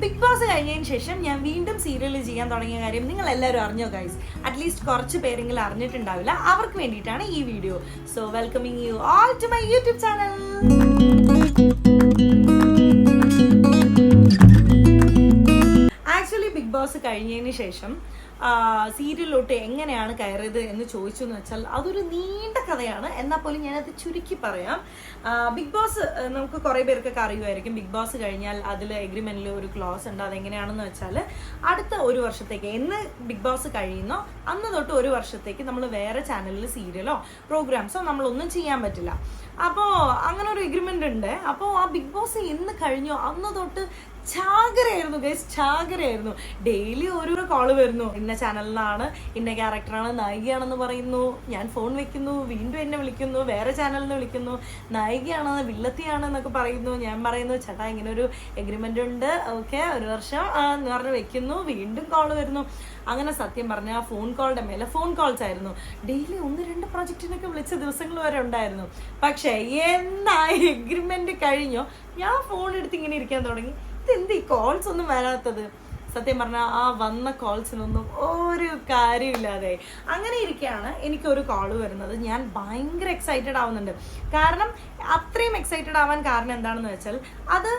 Big Boss കഴിഞ്ഞതിന് ശേഷം ഞാൻ വീണ്ടും സീരിയൽ ചെയ്യാൻ തുടങ്ങിയ കാര്യം നിങ്ങൾ എല്ലാവരും അറിഞ്ഞോ ഗൈസ്? അറ്റ്ലീസ്റ്റ് കുറച്ച് പേരെങ്കിലും അറിഞ്ഞിട്ടുണ്ടാവില്ല. അവർക്ക് വേണ്ടിയിട്ടാണ് ഈ വീഡിയോ. So welcoming you all to my YouTube channel. Actually Big Boss കഴിഞ്ഞതിന് ശേഷം സീരിയലിലോട്ട് എങ്ങനെയാണ് കയറിയത് എന്ന് ചോദിച്ചു എന്ന് വെച്ചാൽ അതൊരു നീണ്ട കഥയാണ്. എന്നാൽ പോലും ഞാനത് ചുരുക്കി പറയാം. ബിഗ് ബോസ് നമുക്ക് കുറേ പേർക്കൊക്കെ അറിയുമായിരിക്കും. ബിഗ് ബോസ് കഴിഞ്ഞാൽ അതിൽ എഗ്രിമെന്റിൽ ഒരു ക്ലോസ് ഉണ്ട്. അതെങ്ങനെയാണെന്ന് വെച്ചാൽ അടുത്ത ഒരു വർഷത്തേക്ക്, എന്ന് ബിഗ് ബോസ് കഴിയുന്നോ അന്ന് തൊട്ട് ഒരു വർഷത്തേക്ക് നമ്മൾ വേറെ ചാനലിൽ സീരിയലോ പ്രോഗ്രാംസോ നമ്മളൊന്നും ചെയ്യാൻ പറ്റില്ല. അപ്പോൾ അങ്ങനെ ഒരു എഗ്രിമെന്റ് ഉണ്ട്. അപ്പോൾ ആ ബിഗ് ബോസ് എന്ന് കഴിഞ്ഞോ അന്ന് തൊട്ട് ചാകരയായിരുന്നു ഗൈസ്, ചാകരയായിരുന്നു. ഡെയിലി ഓരോരോ കോള് വരുന്നു. ഇന്ന ചാനലിനാണ്, ഇന്ന ക്യാരക്ടറാണ്, നായികയാണെന്ന് പറയുന്നു. ഞാൻ ഫോൺ വെക്കുന്നു, വീണ്ടും എന്നെ വിളിക്കുന്നു, വേറെ ചാനലിൽ നിന്ന് വിളിക്കുന്നു, നായികയാണ്, വില്ലത്തിയാണെന്നൊക്കെ പറയുന്നു. ഞാൻ പറയുന്നു ചേട്ടാ ഇങ്ങനെ ഒരു എഗ്രിമെന്റ് ഉണ്ട്, ഓക്കെ ഒരു വർഷം എന്ന് പറഞ്ഞ് വെക്കുന്നു. വീണ്ടും കോള് വരുന്നു. അങ്ങനെ സത്യം പറഞ്ഞാൽ ഫോൺ കോളുടെ മേലെ ഫോൺ കോൾസ് ആയിരുന്നു. ഡെയിലി 1-2 പ്രൊജക്റ്റിനൊക്കെ വിളിച്ച ദിവസങ്ങൾ വരെ ഉണ്ടായിരുന്നു. പക്ഷേ എന്നാ എഗ്രിമെന്റ് കഴിഞ്ഞോ ഞാൻ ഫോൺ എടുത്ത് ഇങ്ങനെ ഇരിക്കാൻ തുടങ്ങി. ഇതെന്ത് ഈ കോൾസ് ഒന്നും വരാത്തത്? സത്യം പറഞ്ഞാൽ ആ വന്ന കോൾസിനൊന്നും ഒരു കാര്യമില്ലാതെ അങ്ങനെ ഇരിക്കുകയാണ് എനിക്കൊരു കോള് വരുന്നത്. ഞാൻ ഭയങ്കര എക്സൈറ്റഡ് ആവുന്നുണ്ട്. കാരണം അത്രയും എക്സൈറ്റഡ് ആവാൻ കാരണം എന്താണെന്ന് വെച്ചാൽ അത്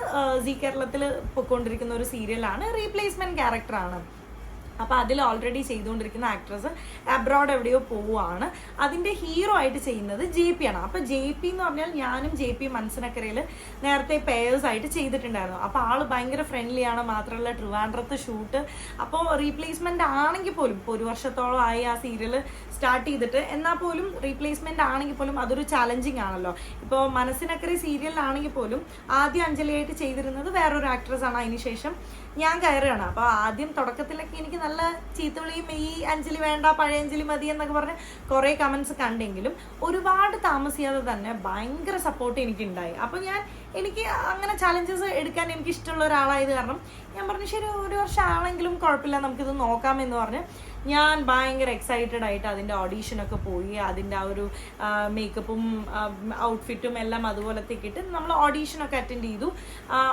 സീ കേരളത്തിൽ പൊയ്ക്കൊണ്ടിരിക്കുന്ന ഒരു സീരിയലാണ്, റീപ്ലേസ്മെന്റ് ക്യാരക്ടറാണ്. അപ്പോൾ അതിൽ ഓൾറെഡി ചെയ്തുകൊണ്ടിരിക്കുന്ന ആക്ട്രസ് അബ്രോഡ് എവിടെയോ പോവുകയാണ്. അതിൻ്റെ ഹീറോ ആയിട്ട് ചെയ്യുന്നത് JP ആണ്. അപ്പോൾ JP എന്ന് പറഞ്ഞാൽ ഞാനും JP മനസ്സിനക്കരയിൽ നേരത്തെ പേയേഴ്സ് ആയിട്ട് ചെയ്തിട്ടുണ്ടായിരുന്നു. അപ്പോൾ ആള് ഭയങ്കര ഫ്രണ്ട്ലി ആണ്. മാത്രമല്ല ട്രിവാൻഡ്രത്ത് ഷൂട്ട്. അപ്പോൾ റീപ്ലേസ്മെന്റ് ആണെങ്കിൽ പോലും ഇപ്പോൾ 1 വർഷത്തോളം ആയി ആ സീരിയൽ സ്റ്റാർട്ട് ചെയ്തിട്ട്, എന്നാൽ പോലും റീപ്ലേസ്മെന്റ് ആണെങ്കിൽ പോലും അതൊരു ചാലഞ്ചിങ് ആണല്ലോ. ഇപ്പോൾ മനസ്സിനക്കര സീരിയലിലാണെങ്കിൽ പോലും ആദ്യം അഞ്ജലിയായിട്ട് ചെയ്തിരുന്നത് വേറൊരു ആക്ട്രസ് ആണ്. അതിനുശേഷം ഞാൻ കയറുകയാണ്. അപ്പോൾ ആദ്യം തുടക്കത്തിലൊക്കെ എനിക്ക് നല്ല ചീത്തവിളിയും ഈ അഞ്ജലി വേണ്ട പഴയ അഞ്ജലി മതി എന്നൊക്കെ പറഞ്ഞ് കുറേ കമൻസ് കണ്ടെങ്കിലും ഒരുപാട് താമസിയാതെ തന്നെ ഭയങ്കര സപ്പോർട്ട് എനിക്കുണ്ടായി. അപ്പോൾ എനിക്ക് അങ്ങനെ ചാലഞ്ചസ് എടുക്കാൻ എനിക്ക് ഇഷ്ടമുള്ള ഒരാളായത് കാരണം ഞാൻ പറഞ്ഞു ശരി 1 വർഷം ആണെങ്കിലും കുഴപ്പമില്ല, നമുക്കിത് നോക്കാമെന്ന് പറഞ്ഞ് ഞാൻ ഭയങ്കര എക്സൈറ്റഡ് ആയിട്ട് അതിൻ്റെ ഓഡീഷനൊക്കെ പോയി. അതിൻ്റെ ആ ഒരു മേക്കപ്പും ഔട്ട്ഫിറ്റും എല്ലാം അതുപോലത്തേക്ക് ഇട്ട് നമ്മൾ ഓഡീഷനൊക്കെ അറ്റൻഡ് ചെയ്തു.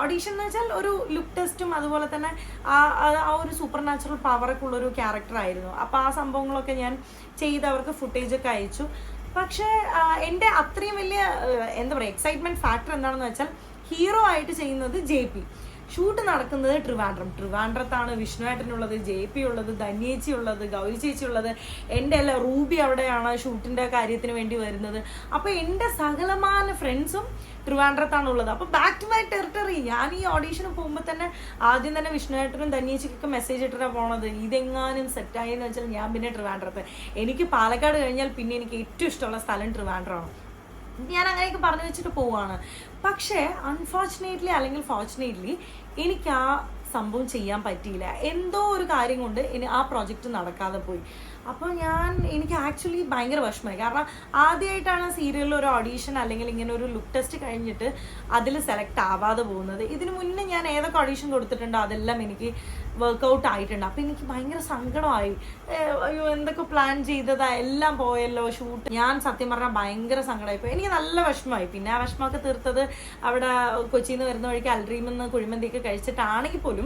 ഓഡീഷൻ എന്ന് വെച്ചാൽ ഒരു ലുക്ക് ടെസ്റ്റും അതുപോലെ തന്നെ ആ ഒരു സൂപ്പർ നാച്ചുറൽ പവറൊക്കെ ഉള്ളൊരു ക്യാരക്ടറായിരുന്നു. അപ്പോൾ ആ സംഭവങ്ങളൊക്കെ ഞാൻ ചെയ്ത് അവർക്ക് ഫുട്ടേജൊക്കെ അയച്ചു. പക്ഷേ എൻ്റെ അത്രയും വലിയ എന്താ പറയുക എക്സൈറ്റ്മെൻറ്റ് ഫാക്ടർ എന്താണെന്ന് വെച്ചാൽ ഹീറോ ആയിട്ട് ചെയ്യുന്നത് JP. ഷൂട്ട് നടക്കുന്നത് ട്രിവാൻഡ്രത്താണ്. വിഷ്ണുവേട്ടനുള്ളത്, JP ഉള്ളത്, ധന്യേച്ചി ഉള്ളത്, ഗൗരി ചേച്ചി ഉള്ളത്, എൻ്റെ അല്ല റൂബി അവിടെയാണ് ഷൂട്ടിൻ്റെ കാര്യത്തിന് വേണ്ടി വരുന്നത്. അപ്പോൾ എൻ്റെ സകലമാന ഫ്രണ്ട്സും ട്രിവാൻഡ്രത്താണുള്ളത്. അപ്പോൾ ബാക്ക് ടു മൈ ടെറിട്ടറി. ഞാൻ ഈ ഓഡീഷന് പോകുമ്പോൾ തന്നെ ആദ്യം തന്നെ വിഷ്ണുവേട്ടനും ധന്യേച്ചിക്കൊക്കെ മെസ്സേജ് ഇട്ടിട്ടാണ് പോണത്. ഇതെങ്ങാനും സെറ്റായി എന്ന് വെച്ചാൽ ഞാൻ പിന്നെ ട്രിവാൻഡ്രത്ത്. എനിക്ക് പാലക്കാട് കഴിഞ്ഞാൽ പിന്നെ എനിക്ക് ഏറ്റവും ഇഷ്ടമുള്ള സ്ഥലം ട്രിവാൻഡ്രമാണ്. ഞാൻ അങ്ങനെയൊക്കെ പറഞ്ഞു വെച്ചിട്ട് പോവാണ്. പക്ഷേ അൺഫോർച്ചുനേറ്റ്ലി അല്ലെങ്കിൽ ഫോർച്ചുനേറ്റ്ലി എനിക്ക് ആ സംഭവം ചെയ്യാൻ പറ്റിയില്ല. എന്തോ ഒരു കാര്യം കൊണ്ട് ആ പ്രോജക്റ്റ് നടക്കാതെ പോയി. അപ്പോൾ എനിക്ക് ആക്ച്വലി ഭയങ്കര വിഷമമായി. കാരണം ആദ്യമായിട്ടാണ് സീരിയലിൽ ഒരു ഓഡീഷൻ അല്ലെങ്കിൽ ഇങ്ങനെ ഒരു ലുക്ക് ടെസ്റ്റ് കഴിഞ്ഞിട്ട് അതിൽ സെലക്ട് ആവാതെ പോകുന്നത്. ഇതിനു മുന്നേ ഞാൻ ഏതൊക്കെ ഓഡീഷൻ കൊടുത്തിട്ടുണ്ടോ അതെല്ലാം എനിക്ക് വർക്കൗട്ട് ആയിട്ടുണ്ട്. അപ്പോൾ എനിക്ക് ഭയങ്കര സങ്കടമായി. അയ്യോ എന്തൊക്കെ പ്ലാൻ ചെയ്തതാ എല്ലാം പോയല്ലോ ഷൂട്ട്. ഞാൻ സത്യം പറഞ്ഞാൽ ഭയങ്കര സങ്കടമായിപ്പോയി. എനിക്ക് നല്ല വിഷമമായി. പിന്നെ ആ വിഷമമൊക്കെ തീർത്തത് അവിടെ കൊച്ചിയിൽ നിന്ന് വരുന്ന വഴിക്ക് അൽഡ്രീമിൽ നിന്ന് കുഴിമന്തിയൊക്കെ കഴിച്ചിട്ടാണെങ്കിൽ പോലും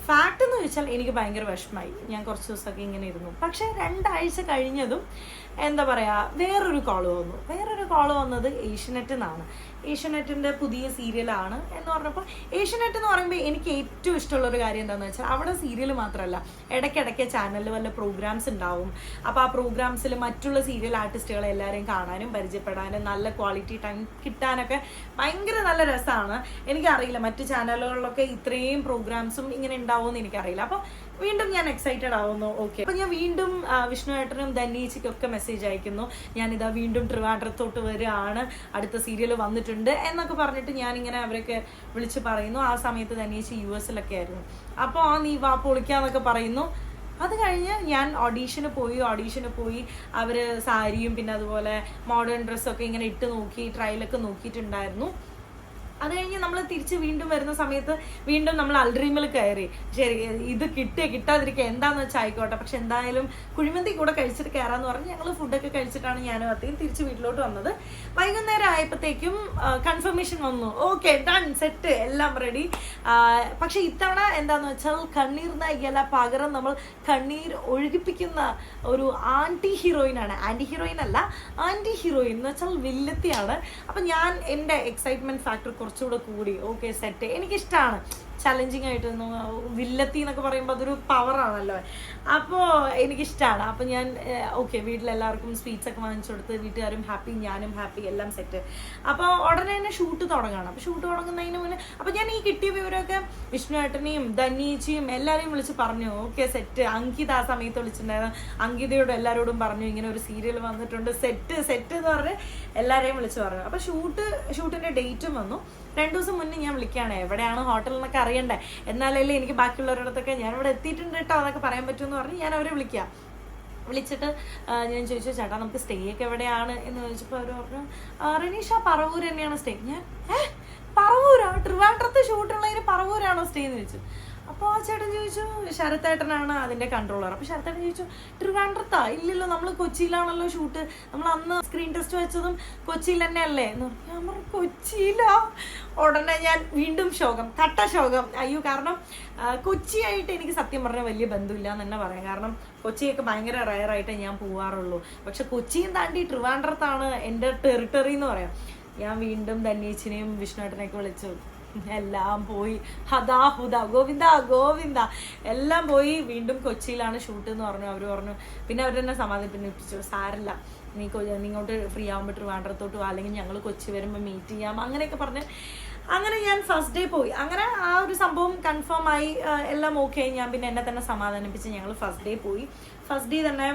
ഫാക്ട് എന്ന് ചോദിച്ചാൽ എനിക്ക് ഭയങ്കര വിഷമമായി. ഞാൻ കുറച്ച് ദിവസമൊക്കെ ഇങ്ങനെ ഇരുന്നു. പക്ഷേ 2 ആഴ്ച കഴിഞ്ഞതും എന്താ പറയുക വേറൊരു കോള് വന്നത് ഏഷ്യനെറ്റിൽ നിന്നാണ്. ഏഷ്യനെറ്റിൻ്റെ പുതിയ സീരിയലാണ് എന്ന് പറഞ്ഞപ്പോൾ ഏഷ്യനെറ്റ് എന്ന് പറയുമ്പോൾ എനിക്ക് ഏറ്റവും ഇഷ്ടമുള്ളൊരു കാര്യം എന്താണെന്ന് വെച്ചാൽ അവിടെ സീരിയൽ മാത്രമല്ല ഇടയ്ക്കിടയ്ക്ക് ചാനലിൽ വല്ല പ്രോഗ്രാംസ് ഉണ്ടാവും. അപ്പോൾ ആ പ്രോഗ്രാംസിൽ മറ്റുള്ള സീരിയൽ ആർട്ടിസ്റ്റുകളെ എല്ലാവരെയും കാണാനും പരിചയപ്പെടാനും നല്ല ക്വാളിറ്റി ടൈം കിട്ടാനൊക്കെ ഭയങ്കര നല്ല രസമാണ്. എനിക്കറിയില്ല മറ്റു ചാനലുകളിലൊക്കെ ഇത്രയും പ്രോഗ്രാംസും ഇങ്ങനെ ഉണ്ടാവുമെന്ന് എനിക്കറിയില്ല. അപ്പോൾ വീണ്ടും ഞാൻ എക്സൈറ്റഡ് ആവുന്നു. ഓക്കെ, അപ്പോൾ ഞാൻ വീണ്ടും വിഷ്ണുവേട്ടനും ധന്യേച്ചിക്കൊക്കെ മെസ്സേജ് അയക്കുന്നു. ഞാനിതാ വീണ്ടും ട്രിവാൻഡ്രത്തോട്ട് വരികയാണ്, അടുത്ത സീരിയൽ വന്നിട്ടുണ്ട് എന്നൊക്കെ പറഞ്ഞിട്ട് ഞാനിങ്ങനെ അവരൊക്കെ വിളിച്ച് പറയുന്നു. ആ സമയത്ത് ധന്യേച്ചി US-ലൊക്കെ ആയിരുന്നു. അപ്പോൾ നീ വാ പൊളിക്കാന്നൊക്കെ പറയുന്നു. അത് കഴിഞ്ഞ് ഞാൻ ഓഡീഷന് പോയി അവർ സാരിയും പിന്നെ അതുപോലെ മോഡേൺ ഡ്രസ്സൊക്കെ ഇങ്ങനെ ഇട്ട് നോക്കി ട്രയലൊക്കെ നോക്കിയിട്ടുണ്ടായിരുന്നു. അത് കഴിഞ്ഞ് നമ്മൾ തിരിച്ച് വീണ്ടും വരുന്ന സമയത്ത് വീണ്ടും നമ്മൾ അൽഡ്രീമിൽ കയറി. ശരി, ഇത് കിട്ടാതിരിക്കുക എന്താന്ന് വെച്ചാൽ ആയിക്കോട്ടെ, പക്ഷെ എന്തായാലും കുഴിമന്തി കൂടെ കഴിച്ചിട്ട് കയറാന്ന് പറഞ്ഞ് ഞങ്ങൾ ഫുഡൊക്കെ കഴിച്ചിട്ടാണ് ഞാനും അത്തെയും തിരിച്ച് വീട്ടിലോട്ട് വന്നത്. വൈകുന്നേരം ആയപ്പോഴത്തേക്കും കൺഫർമേഷൻ വന്നു, ഓക്കെ ഡൺ, സെറ്റ്, എല്ലാം റെഡി. പക്ഷെ ഇത്തവണ എന്താന്ന് വെച്ചാൽ കണ്ണീർ നായികയല്ല, പകരം നമ്മൾ കണ്ണീർ ഒഴുകിപ്പിക്കുന്ന ഒരു ആന്റി ഹീറോയിൻ ആണ്. ആന്റി ഹീറോയിൻ അല്ല, ആന്റി ഹീറോയിൻ എന്ന് വെച്ചാൽ വില്ലത്തിയാണ്. അപ്പൊ ഞാൻ എൻ്റെ എക്സൈറ്റ്മെന്റ് ഫാക്ടർ കുറച്ചുകൂടെ കൂടി. ഓക്കെ സെറ്റ്, എനിക്കിഷ്ടമാണ് ചലഞ്ചിങ് ആയിട്ട്. വില്ലത്തി എന്നൊക്കെ പറയുമ്പോൾ അതൊരു പവറാണല്ലോ, അപ്പോൾ എനിക്കിഷ്ടമാണ്. അപ്പോൾ ഞാൻ ഓക്കെ വീട്ടിലെല്ലാവർക്കും സ്വീറ്റ്സ് ഒക്കെ വാങ്ങിച്ചു കൊടുത്ത് വീട്ടുകാരും ഹാപ്പി, ഞാനും ഹാപ്പി, എല്ലാം സെറ്റ്. അപ്പോൾ ഉടനെ തന്നെ ഷൂട്ട് തുടങ്ങണം. അപ്പോൾ ഷൂട്ട് തുടങ്ങുന്നതിന് മുന്നേ അപ്പോൾ ഞാൻ ഈ കിട്ടിയ വിവരമൊക്കെ വിഷ്ണു ഏട്ടനെയും ധന്യേച്ചിയും എല്ലാവരെയും വിളിച്ച് പറഞ്ഞു. Okay set. അങ്കിത ആ സമയത്ത് വിളിച്ചിട്ടുണ്ടായിരുന്നു. അങ്കിതയോട് എല്ലാവരോടും പറഞ്ഞു ഇങ്ങനെ ഒരു സീരിയൽ വന്നിട്ടുണ്ട്, സെറ്റ് സെറ്റ് എന്ന് പറഞ്ഞ് എല്ലാവരെയും വിളിച്ച് പറഞ്ഞു. അപ്പോൾ ഷൂട്ടിൻ്റെ ഡേറ്റും വന്നു. 2 ദിവസം മുന്നേ ഞാൻ വിളിക്കുകയാണ്, എവിടെയാണ് ഹോട്ടൽ എന്നൊക്കെ അറിയണ്ടേ, എന്നാലല്ലേ എനിക്ക് ബാക്കിയുള്ളവരുടെ ഞാനിവിടെ എത്തിയിട്ടുണ്ട് കേട്ടോ അതൊക്കെ പറയാൻ പറ്റുമെന്ന് പറഞ്ഞ് ഞാൻ അവരെ വിളിച്ചിട്ട് ഞാൻ ചോദിച്ചു, ചേട്ടാ നമുക്ക് സ്റ്റേ ഒക്കെ എവിടെയാണ് എന്ന് ചോദിച്ചപ്പോൾ അവർ പറഞ്ഞു റനീഷ പറവൂർ തന്നെയാണ് സ്റ്റേ. ഞാൻ പറവൂരാ? ട്രിവാൻഡ്രത്ത് ഷൂട്ടുള്ളതിന് പറവൂരാണോ സ്റ്റേ എന്ന് ചോദിച്ചു. അപ്പോൾ ആ ചേട്ടൻ ചോദിച്ചു, ശരത്തേട്ടനാണ് അതിൻ്റെ കൺട്രോളർ. അപ്പോൾ ശരത്തേട്ടൻ ചോദിച്ചു, ട്രിവാൻഡ്രത്താ? ഇല്ലല്ലോ, നമ്മൾ കൊച്ചിയിലാണല്ലോ ഷൂട്ട്, നമ്മൾ അന്ന് സ്ക്രീൻ ടെസ്റ്റ് വെച്ചതും കൊച്ചിയിൽ തന്നെ അല്ലേ എന്ന് പറഞ്ഞു. ഞാൻ പറഞ്ഞു കൊച്ചിയിലോ? ഉടനെ ഞാൻ വീണ്ടും കട്ട ശോകം. അയ്യോ, കാരണം കൊച്ചിയായിട്ട് എനിക്ക് സത്യം പറഞ്ഞാൽ വലിയ ബന്ധമില്ല എന്ന് തന്നെ പറയാം. കാരണം കൊച്ചിയൊക്കെ ഭയങ്കര റയറായിട്ടേ ഞാൻ പോവാറുള്ളൂ. പക്ഷെ കൊച്ചിയും താണ്ടി ട്രിവാൻഡ്രത്താണ് എൻ്റെ ടെറിട്ടറി എന്ന് പറയാം. ഞാൻ വീണ്ടും ധന്യേച്ചിനെയും വിഷ്ണുവേട്ടനെയൊക്കെ വിളിച്ചു, എല്ലാം പോയി, ഹദാ ഹുദ ഗോവിന്ദ എല്ലാം പോയി. വീണ്ടും കൊച്ചിയിലാണ് ഷൂട്ട് എന്ന് പറഞ്ഞു. അവർ പറഞ്ഞു, പിന്നെ അവർ തന്നെ സമാധാനിപ്പിച്ചു, സാരല്ല, നീങ്ങോട്ട് ഫ്രീ ആകുമ്പോൾ ട്രിവാൻഡ്രത്തോട്ട് പോവാ, അല്ലെങ്കിൽ ഞങ്ങൾ കൊച്ചി വരുമ്പോൾ മീറ്റ് ചെയ്യാം, അങ്ങനെയൊക്കെ പറഞ്ഞ് അങ്ങനെ ഞാൻ ഫസ്റ്റ് ഡേ പോയി. അങ്ങനെ ആ ഒരു സംഭവം കൺഫേം ആയി, എല്ലാം ഓക്കെ ആയി. ഞാൻ പിന്നെ എന്നെ തന്നെ സമാധാനിപ്പിച്ച് ഞങ്ങൾ ഫസ്റ്റ് ഡേ പോയി. ഫസ്റ്റ് ഡേ തന്നെ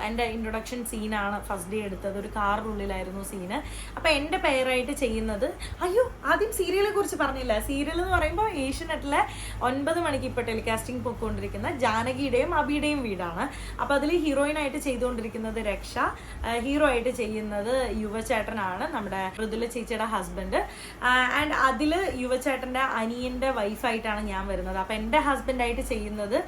എൻ്റെ ഇൻട്രൊഡക്ഷൻ സീനാണ് ഫസ്റ്റ് ഡേ എടുത്തത്. ഒരു കാറിനുള്ളിലായിരുന്നു സീന്. അപ്പം എൻ്റെ പേരായിട്ട് ചെയ്യുന്നത്, അയ്യോ ആദ്യം സീരിയലെ കുറിച്ച് പറഞ്ഞില്ല. സീരിയൽ എന്ന് പറയുമ്പോൾ ഏഷ്യനെറ്റിലെ 9 മണിക്ക് ഇപ്പോൾ ടെലികാസ്റ്റിംഗ് പോയിക്കൊണ്ടിരിക്കുന്ന ജാനകിയുടെയും അബിയുടെയും വീടാണ്. അപ്പോൾ അതിൽ ഹീറോയിനായിട്ട് ചെയ്തുകൊണ്ടിരിക്കുന്നത് രക്ഷ, ഹീറോ ആയിട്ട് ചെയ്യുന്നത് യുവചേട്ടനാണ്, നമ്മുടെ മൃദുല ചേച്ചിയുടെ ഹസ്ബൻഡ്. ആൻഡ് അതിൽ യുവചേട്ടൻ്റെ അനിയൻ്റെ വൈഫായിട്ടാണ് ഞാൻ വരുന്നത്. അപ്പം എൻ്റെ ഹസ്ബൻഡായിട്ട് ചെയ്യുന്നത്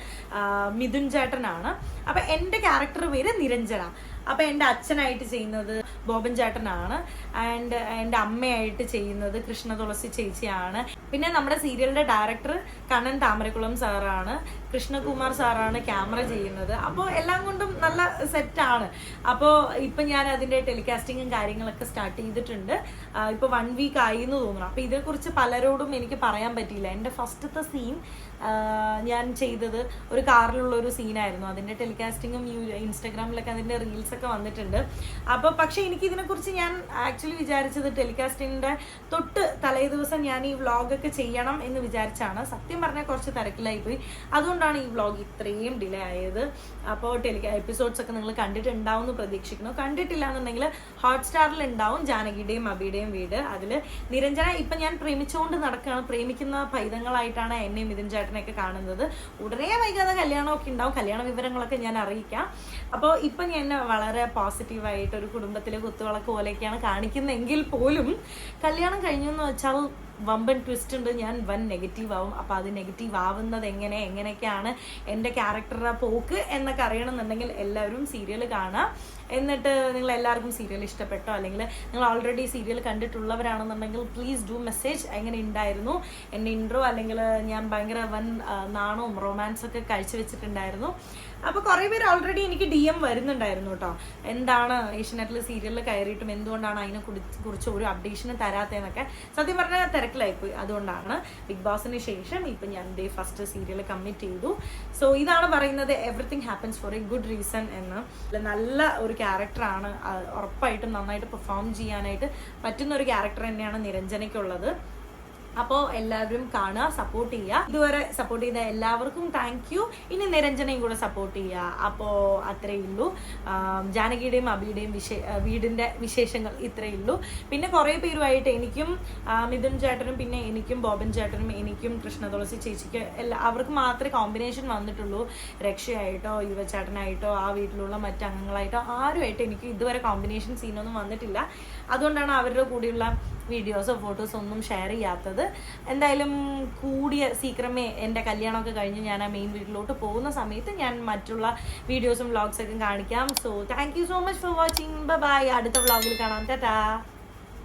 മിഥുൻ ചേട്ടനാണ്. അപ്പം എൻ്റെ ക്യാരക്ടർ പേര് നിരഞ്ജന. അപ്പൊ എൻ്റെ അച്ഛനായിട്ട് ചെയ്യുന്നത് ബോബൻ ചേട്ടനാണ്. ആൻഡ് എൻ്റെ അമ്മയായിട്ട് ചെയ്യുന്നത് കൃഷ്ണ തുളസി ചേച്ചിയാണ്. പിന്നെ നമ്മുടെ സീരിയലിന്റെ ഡയറക്ടർ കണ്ണൻ താമരക്കുളം സാറാണ്. കൃഷ്ണകുമാർ സാറാണ് ക്യാമറ ചെയ്യുന്നത്. അപ്പോൾ എല്ലാം കൊണ്ടും നല്ല സെറ്റാണ്. അപ്പോൾ ഇപ്പം ഞാൻ അതിൻ്റെ ടെലികാസ്റ്റിങ്ങും കാര്യങ്ങളൊക്കെ സ്റ്റാർട്ട് ചെയ്തിട്ടുണ്ട്. ഇപ്പോൾ 1 വീക്ക് ആയി എന്ന് തോന്നുന്നു. അപ്പോൾ ഇതേക്കുറിച്ച് പലരോടും എനിക്ക് പറയാൻ പറ്റിയില്ല. എൻ്റെ ഫസ്റ്റത്തെ സീൻ ഞാൻ ചെയ്തത് ഒരു കാറിലുള്ള ഒരു സീനായിരുന്നു. അതിൻ്റെ ടെലികാസ്റ്റിങ്ങും ഇൻസ്റ്റാഗ്രാമിലൊക്കെ അതിൻ്റെ റീൽസൊക്കെ വന്നിട്ടുണ്ട്. അപ്പോൾ പക്ഷേ എനിക്ക് ഇതിനെക്കുറിച്ച് ഞാൻ ആക്ച്വലി വിചാരിച്ചത് ടെലികാസ്റ്റിങ്ങിൻ്റെ തൊട്ട് തലേ ദിവസം ഞാൻ ഈ വ്ളോഗൊക്കെ ചെയ്യണം എന്ന് വിചാരിച്ചാണ്. സത്യം പറഞ്ഞാൽ കുറച്ച് തിരക്കിലായിപ്പോയി. അതുകൊണ്ടാണ് ഈ വ്ളോഗ് ഇത്രയും ഡിലേ ആയത്. അപ്പോൾ എപ്പിസോഡ്സ് ഒക്കെ നിങ്ങൾ കണ്ടിട്ടുണ്ടാവും എന്ന് പ്രതീക്ഷിക്കുന്നു. കണ്ടിട്ടില്ല എന്നുണ്ടെങ്കിൽ ഹോട്ട്സ്റ്റാറിൽ ഉണ്ടാവും ജാനകിയുടെയും അബിയുടെയും വീട്. അതിൽ നിരഞ്ജന ഇപ്പം ഞാൻ പ്രേമിച്ചുകൊണ്ട് നടക്കുകയാണ്. പ്രേമിക്കുന്ന പൈതങ്ങളായിട്ടാണ് എന്നെയും മിഥുൻ ചേട്ടനെയൊക്കെ കാണുന്നത്. ഉടനെ വൈകാതെ കല്യാണമൊക്കെ ഉണ്ടാവും. കല്യാണ വിവരങ്ങളൊക്കെ ഞാൻ അറിയിക്കാം. അപ്പോൾ ഇപ്പം ഞാൻ വളരെ പോസിറ്റീവായിട്ട് ഒരു കുടുംബത്തിലെ കുത്തുവിളക്ക് പോലെയൊക്കെയാണ് കാണിക്കുന്നതെങ്കിൽ പോലും കല്യാണം കഴിഞ്ഞു എന്ന് വെച്ചാൽ വമ്പൻ ട്വിസ്റ്റ് ഉണ്ട്. ഞാൻ വൻ നെഗറ്റീവ് ആവും. അപ്പോൾ അത് നെഗറ്റീവ് ആവുന്നത് എങ്ങനെയൊക്കെയാണ് എൻ്റെ ക്യാരക്ടറുടെ പോക്ക് എന്നൊക്കെ അറിയണമെന്നുണ്ടെങ്കിൽ എല്ലാവരും സീരിയൽ കാണാം. എന്നിട്ട് നിങ്ങൾ എല്ലാവർക്കും സീരിയൽ ഇഷ്ടപ്പെട്ടോ, അല്ലെങ്കിൽ നിങ്ങൾ ഓൾറെഡി സീരിയൽ കണ്ടിട്ടുള്ളവരാണെന്നുണ്ടെങ്കിൽ പ്ലീസ് ഡു മെസ്സേജ് എങ്ങനെ ഉണ്ടായിരുന്നു എൻ്റെ ഇൻട്രോ. അല്ലെങ്കിൽ ഞാൻ ഭയങ്കര വൻ നാണവും റൊമാൻസൊക്കെ കാഴ്ചവെച്ചിട്ടുണ്ടായിരുന്നു. അപ്പോൾ കുറേ പേര് ഓൾറെഡി എനിക്ക് DM വരുന്നുണ്ടായിരുന്നു കേട്ടോ, എന്താണ് ഏഷ്യനെറ്റിൽ സീരിയലിൽ കയറിയിട്ടും എന്തുകൊണ്ടാണ് അതിനെ കുറിച്ച് ഒരു അപ്ഡേഷന് തരാത്തതെന്നൊക്കെ. സത്യം പറഞ്ഞാൽ തിരക്കിലായിപ്പോയി. അതുകൊണ്ടാണ് ബിഗ് ബോസിന് ശേഷം ഇപ്പം ഞാൻ ഫസ്റ്റ് സീരിയൽ കമ്മിറ്റ് ചെയ്തു. സോ ഇതാണ് പറയുന്നത് everything happens four A good reason എന്ന്. നല്ല ഒരു ക്യാരക്ടറാണ്. ഉറപ്പായിട്ടും നന്നായിട്ട് പെർഫോം ചെയ്യാനായിട്ട് പറ്റുന്ന ഒരു ക്യാരക്ടർ തന്നെയാണ് നിരഞ്ജനയ്ക്കുള്ളത്. അപ്പോൾ എല്ലാവരും കാണുക, സപ്പോർട്ട് ചെയ്യുക. ഇതുവരെ സപ്പോർട്ട് ചെയ്ത എല്ലാവർക്കും താങ്ക് യു. ഇനി നിരഞ്ജനയും കൂടെ സപ്പോർട്ട് ചെയ്യുക. അപ്പോൾ അത്രയേ ഉള്ളൂ. ജാനകിയുടെയും അബിയുടെയും വീടിൻ്റെ വിശേഷങ്ങൾ ഇത്രയേ ഉള്ളൂ. പിന്നെ കുറേ പേരുമായിട്ട് എനിക്കും മിഥുൻ ചേട്ടനും പിന്നെ എനിക്കും ബോബൻ ചേട്ടനും എനിക്കും കൃഷ്ണ തുളസി ചേച്ചിക്ക് അവർക്ക് മാത്രമേ കോമ്പിനേഷൻ വന്നിട്ടുള്ളൂ. രക്ഷയായിട്ടോ യുവചേട്ടനായിട്ടോ ആ വീട്ടിലുള്ള മറ്റംഗങ്ങളായിട്ടോ ആരുമായിട്ട് എനിക്ക് ഇതുവരെ കോമ്പിനേഷൻ സീനൊന്നും വന്നിട്ടില്ല. അതുകൊണ്ടാണ് അവരുടെ കൂടെയുള്ള വീഡിയോസോ ഫോട്ടോസോ ഒന്നും ഷെയർ ചെയ്യാത്തത്. എന്തായാലും കൂടിയ സീക്രമേ എൻ്റെ കല്യാണമൊക്കെ കഴിഞ്ഞ് ഞാൻ ആ മെയിൻ വീട്ടിലോട്ട് പോകുന്ന സമയത്ത് ഞാൻ മറ്റുള്ള വീഡിയോസും വ്ളോഗ്സൊക്കെ കാണിക്കാം. So thank you so much for watching. Bye. അടുത്ത വ്ളോഗിൽ കാണാം. ടാറ്റാ.